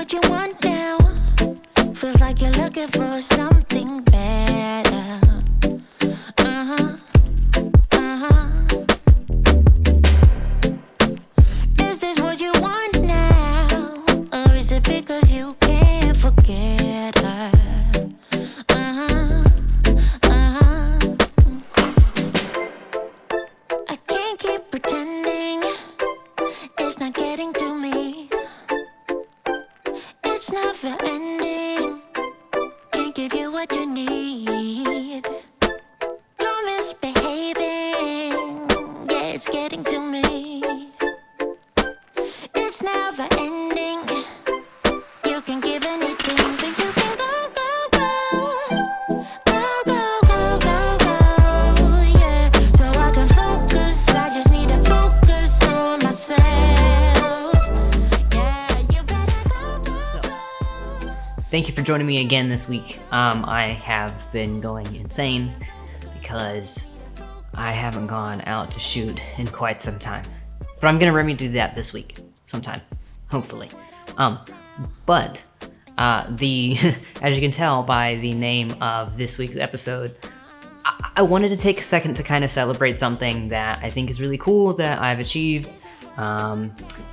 what you want now. Feels like you're looking for something better. Is this what you want now? Or is it because you can't forget her? I can't keep pretending it's not getting to me. It's never ending. Can't give you what you need. You're misbehaving. Yeah, it's getting to me. It's never ending. You can give anything, so you can go, go, go. Go, go, go, go, go. Yeah, so I can focus. I just need to focus on myself. Yeah, you better go, go, go. Thank you for joining me again this week. I have been going insane because I haven't gone out to shoot in quite some time. But I'm gonna remedy that this week, sometime, hopefully. But the as you can tell by the name of this week's episode, I wanted to take a second to kind of celebrate something that I think is really cool that I've achieved.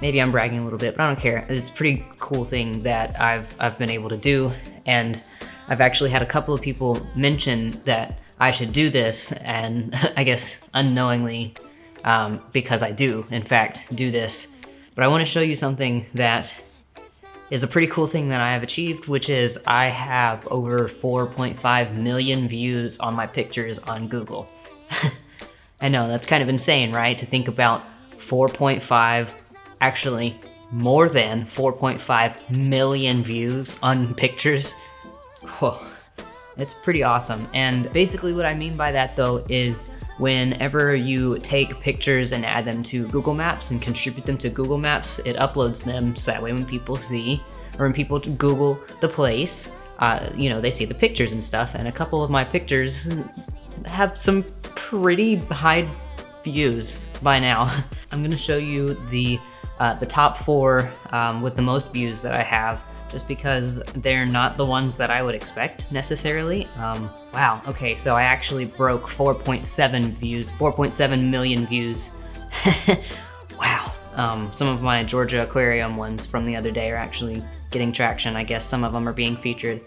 Maybe I'm bragging a little bit, but I don't care. It's a pretty cool thing that I've been able to do, and I've actually had a couple of people mention that I should do this, and I guess unknowingly, because I do, in fact, do this. But I want to show you something that is a pretty cool thing that I have achieved, which is I have over 4.5 million views on my pictures on Google. I know, that's kind of insane, right? To think about 4.5, actually more than 4.5 million views on pictures. Whoa, it's pretty awesome. And basically what I mean by that though is whenever you take pictures and add them to Google Maps and contribute them to Google Maps, it uploads them so that way when people see, or when people Google the place, they see the pictures and stuff. And a couple of my pictures have some pretty high views by now. I'm gonna show you the top 4 with the most views that I have, just because they're not the ones that I would expect necessarily. Wow, okay, so I actually broke 4.7 million views. Wow. Some of my Georgia Aquarium ones from the other day are actually getting traction. I guess some of them are being featured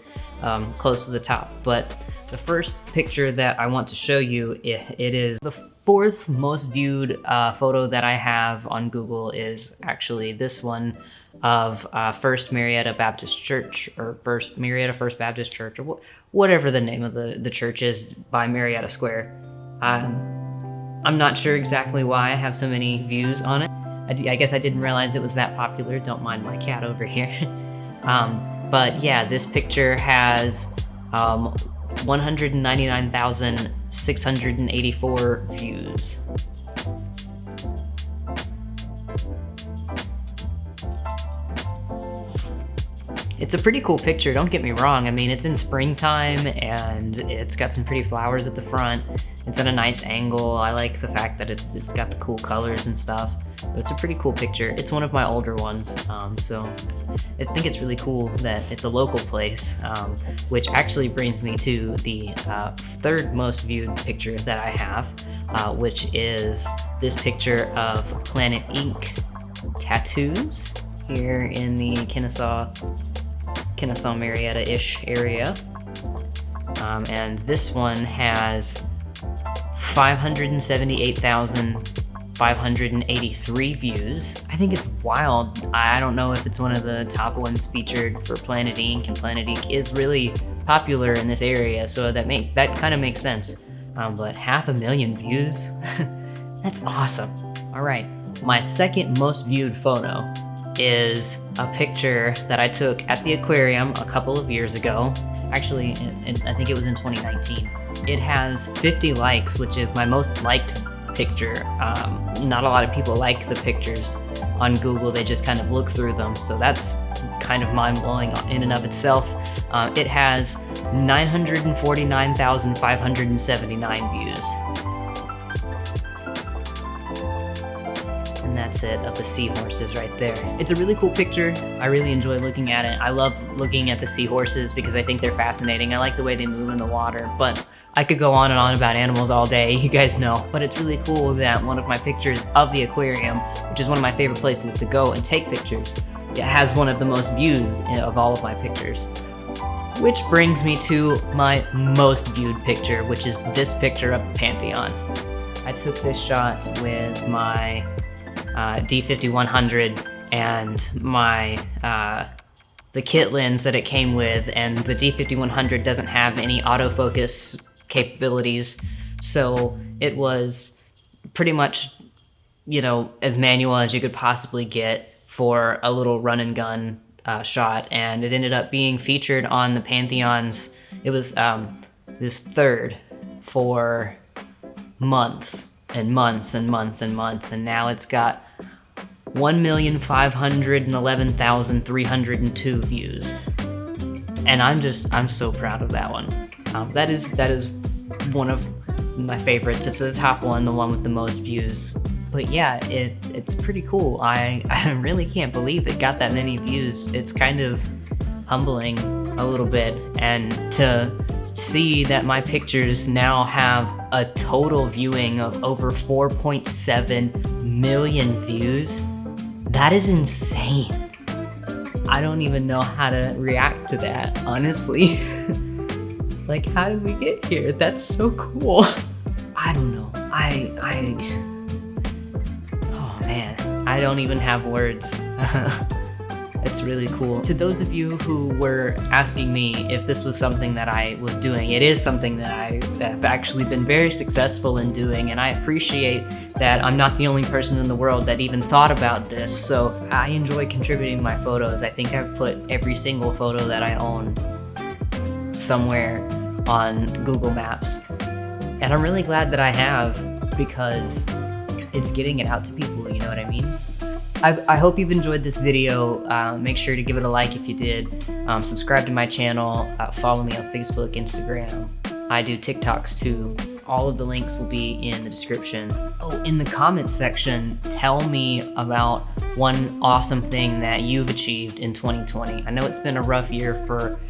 close to the top. But the first picture that I want to show you, it is the 4th most viewed photo that I have on Google is actually this one of First Marietta Baptist Church, or First Marietta First Baptist Church, or whatever the name of the church is by Marietta Square. I'm not sure exactly why I have so many views on it. I guess I didn't realize it was that popular. Don't mind my cat over here. But yeah, this picture has 199,684 views. It's a pretty cool picture, don't get me wrong. I mean, it's in springtime and it's got some pretty flowers at the front. It's at a nice angle. I like the fact that it's got the cool colors and stuff. But it's a pretty cool picture. It's one of my older ones, so I think it's really cool that it's a local place, which actually brings me to the 3rd most viewed picture that I have, which is this picture of Planet Ink tattoos here in the Kennesaw Marietta-ish area. And this one has 578,583 views. I think it's wild. I don't know if it's one of the top ones featured for Planet Ink, and Planet Ink is really popular in this area, so that kind of makes sense. But 500,000 views? That's awesome. All right, my 2nd most viewed photo is a picture that I took at the aquarium a couple of years ago. Actually, I think it was in 2019. It has 50 likes, which is my most liked picture. Not a lot of people like the pictures on Google. They just kind of look through them. So that's kind of mind-blowing in and of itself. It has 949,579 views. And that's it, of the seahorses right there. It's a really cool picture. I really enjoy looking at it. I love looking at the seahorses because I think they're fascinating. I like the way they move in the water, but I could go on and on about animals all day, you guys know. But it's really cool that one of my pictures of the aquarium, which is one of my favorite places to go and take pictures, it has one of the most views of all of my pictures. Which brings me to my most viewed picture, which is this picture of the Pantheon. I took this shot with my D50-100 and my the kit lens that it came with, and the D50-100 doesn't have any autofocus capabilities, so it was pretty much, you know, as manual as you could possibly get for a little run and gun shot, and it ended up being featured on the Pantheon's. It was this third for months and months and months and months, and now it's got 1,511,302 views, and I'm so proud of that one. That is one of my favorites. It's the top one, the one with the most views. But yeah, it's pretty cool. I really can't believe it got that many views. It's kind of humbling a little bit, and to see that my pictures now have a total viewing of over 4.7 million views, that is insane. I don't even know how to react to that, honestly. Like, how did we get here? That's so cool. I don't know. Oh man, I don't even have words. It's really cool. To those of you who were asking me if this was something that I was doing, it is something that I have actually been very successful in doing, and I appreciate that I'm not the only person in the world that even thought about this. So I enjoy contributing my photos. I think I've put every single photo that I own somewhere on Google Maps, and I'm really glad that I have, because it's getting it out to people, you know what I mean? I hope you've enjoyed this video. Make sure to give it a like if you did. Subscribe to my channel. Follow me on Facebook, Instagram. I do TikToks too. All of the links will be in the description. Oh, in the comments section, tell me about one awesome thing that you've achieved in 2020. I know it's been a rough year for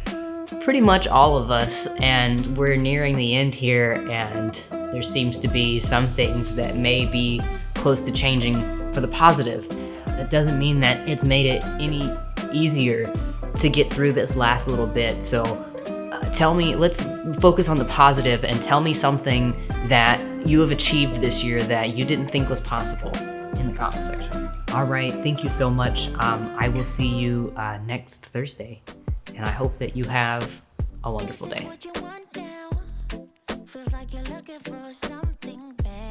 pretty much all of us, and we're nearing the end here, and there seems to be some things that may be close to changing for the positive. That doesn't mean that it's made it any easier to get through this last little bit. So tell me, let's focus on the positive, and tell me something that you have achieved this year that you didn't think was possible in the comment section. All right, thank you so much. I will see you next Thursday, and I hope that you have a wonderful day. What you want now? Feels like you're looking for something better.